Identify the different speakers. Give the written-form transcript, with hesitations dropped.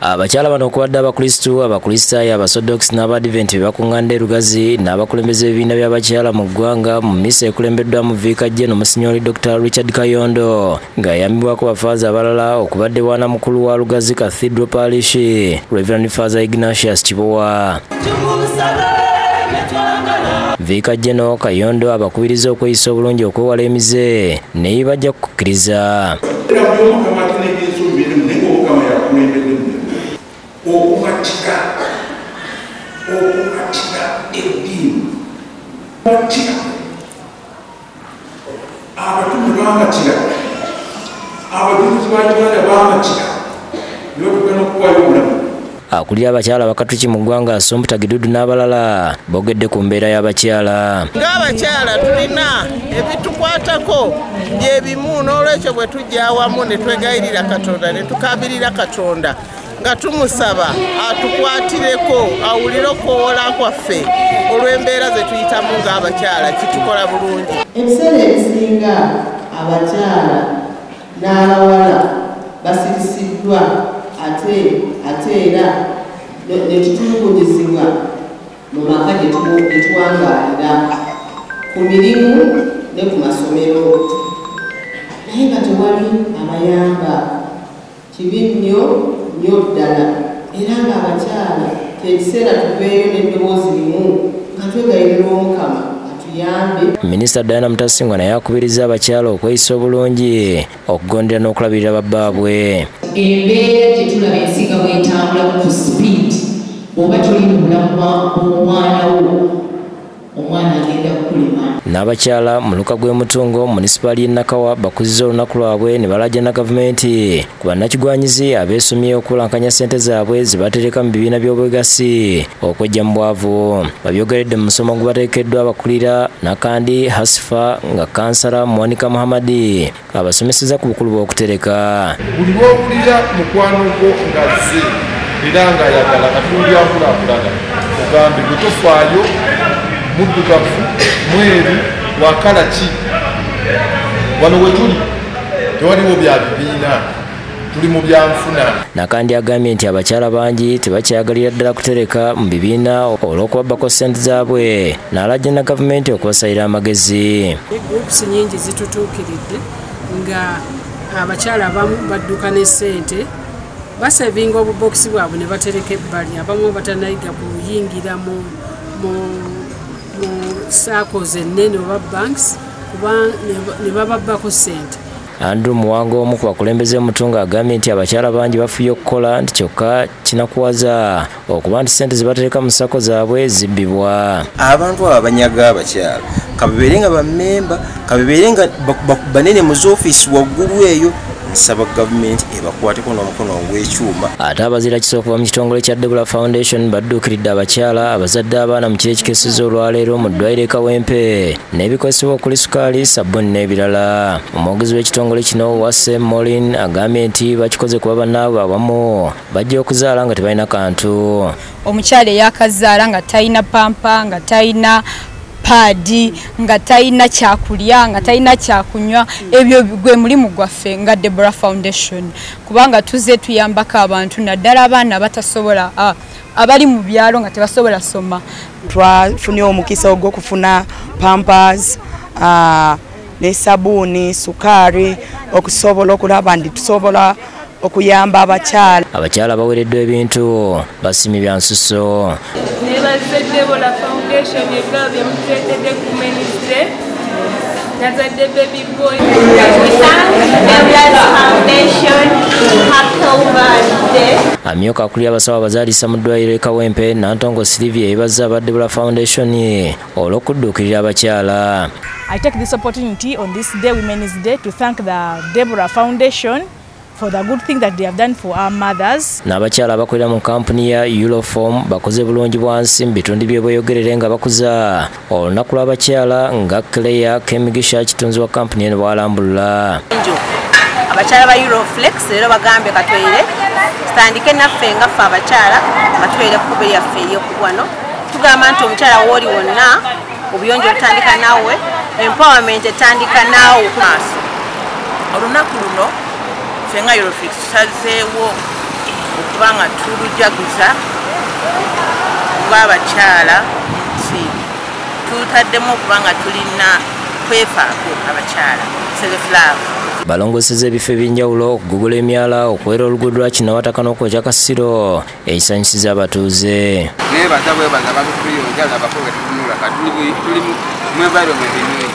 Speaker 1: Abakyala bano okubadde abakristu, abakristaayo, abasodox n'abadiventi bakunganda Lugazi n'abakulembeze b'ebibiina by'abakyala mu ggwanga mu mmisa ekulembeddwa mu Viikajje n'Omusinyooli Dr. Richard Kayondo ng'ayambibwako bafaaza abalala okubadde bwana mukulu wa Lugazi Cathedral Parish Reverend Father Ignatius Kibowa. Viikajje no Kayondo abakubiriza okweyisa obulungi okwewala emize naye bajja kukkiriza.
Speaker 2: Okumatika eddiini matira abatume bamatira abajulizi b'Uganda bamatira n'otugenda okuwaayo obulamu. Akulira abakyala bakatuki mu ggwanga Assumpta Gidudu n'abalala boogedde ku mbeera y'abakyala.
Speaker 3: Ng'abakyala tulina ebitukwatako byebimu n'olwekyo bwe tujja awamu ne twegayirira Katonda ne tukabirira Katonda nga tumusaba atukwatireko awulire okuwola kwaffe olw'embeera ze tuyitamu ng'abakyala kitukola bulungi.
Speaker 4: Ebiseera ebisinga abakyala n'abawala basirisiddwa ate era ne tutulugunyizibwa mu maka gye tuwangaalira ku mirimu ne ku masomero naye nga tewali abayamba. Kibi nnyo ddala era ng'abakyala ekiseera tuveeyo n'eddoboozi limu nga twegayirira Omukama atuyambe.
Speaker 1: Minisita Diana Mutasingwa naye akubiriza abakyala okweyisa obulungi okugondera n'okulabirira babbaabwe.
Speaker 5: Embeera gye tulaba ensinga bw'etambula ku sipiidi oba tuli mu bulamu bw'omwana wo omwana agenda kukulima.
Speaker 1: N'abakyala mu luka gw'Emutungo munisipaali y'e Nakawa bakuzizza olunaku lwabwe ne balajja na gavumenti ku bannakigwanyizi abeesomye okulankanya ssente zaabwe ze batereka mu bibiina by'obwegassi okwejja mu bwavu. Babyogeredde mu musomo gubateekeddwa abakulira Nakandi Hasifa nga kansala Monica Muhammadi abasomeseza ku bukulu bw'okutereka.
Speaker 6: Buli lw'owulira mukwano gwo ng'azze era ng'ayagala katundu akulaakulana ogambe gwe tofaayo muddugavu mweru wakala ki wano we tuli tewaliwo bya bibiina tuli mu byanfuna.
Speaker 1: Nakandi agambye nti abakyala bangi tebakyagalira ddala kutereka mu bibiina olw'okubabbako ssente zaabwe n'alajja na gavumenti okubasayira amagezi.
Speaker 7: Groups nyingi zitutuukiridde nga abakyala abamu badduka ne ssente basevinga obubokisi bwabwe ne batereka ebbali abamu batanayiga kuyingira mu circles ennene oba banks kuba ne bababbako ssente.
Speaker 1: Andrew Muwango omu ku bakulembeze Mutunga agambye nti abakyala bangi bafuye okukola nti kyokka kinakuwaza okuba nti ssente ze batereka mu ssako zaabwe zibbibwa.
Speaker 8: Abantu abo abanyaga abakyala kabeere nga bammemba kabeere nga banene mu z'ofiisi waggulu eyo nsaba gavumenti ebakwateko n'omukono ogw'ekyuma.
Speaker 1: Ate abazira kisooka mu kitongole kya Deborah Foundation badduukiridde abakyala abazadde abaana mu kiro ekikesezza olwaleero mu ddwaliro Kawempe n'ebikozesebwa okuli sukaali sabbuuni n'ebirala. Omwogezi w'ekitongole kino Wase Morin agambye nti bakikoze kuba bannaabwe awamu bajja okuzaala nga tebalina kantu.
Speaker 9: Omukyala eyakazaala nga talina pampa nga talina paadi nga talina kyakulya nga talina kyakunywa ebyo gwe mulimu gwaffe nga Deborah Foundation kubanga tuze tuyambako abantu naddala abaana batasobola abali mu byalo nga tebasobola soma.
Speaker 10: Twafunye omukisa ogw'okufuna pampers ne sabuuni sukaari okusobola okulaba nti tusobola okuyamba abakyala.
Speaker 1: Abakyala bawereddwa ebintu basimi bya nsuso.
Speaker 11: Nebaze Deborah Foundation ebirabo bye mutuleetedde ku Wednesde nazadde baby boy.
Speaker 1: Amyuka akulira abasawo abazaalisa mu ddwaliro e Kawempe Nantongo Sylvia yeebazza aba Deborah Foundation olw'okudduukirira abakyala.
Speaker 12: I take this opportunity on this day, Women's Day, to thank the Deborah Foundation for the good thing that they have done for our mothers.
Speaker 1: N'abakyala abakolera mu kampuni ya Euroform bakoze bulungi bwansi mu bitundu by'obweyogerere nga bakuza olunaku lw'abakyala nga Claire Kemigisha kitunzi wa kampuni eno bwalambulula.
Speaker 13: Abakyala ba Euroflex rero bagambe katwere tandike naffe nga ffe abakyala batwere ku kubiri yaffe ey'okugwano tugamba nti omukyala woli wonna obuyonjo butandika nawe empowerment etandika nawe maaso.
Speaker 14: Olunaku luno fenga Euroflex tusazeewo
Speaker 3: okubanga tulujaguza ng'abakyala nti tutaddemu okubanga tulina kwefaako abakyala self-love.
Speaker 1: balongoseza ebifo ebyenjawulo okugugula emyala okuwera oluguudo lwa Kinawataka n'okwokya Kasiro ekisanyusiza abatuuze.
Speaker 14: Nebaza bwebaza bakutuyonja labako bwe tutunula kati tuli mu environment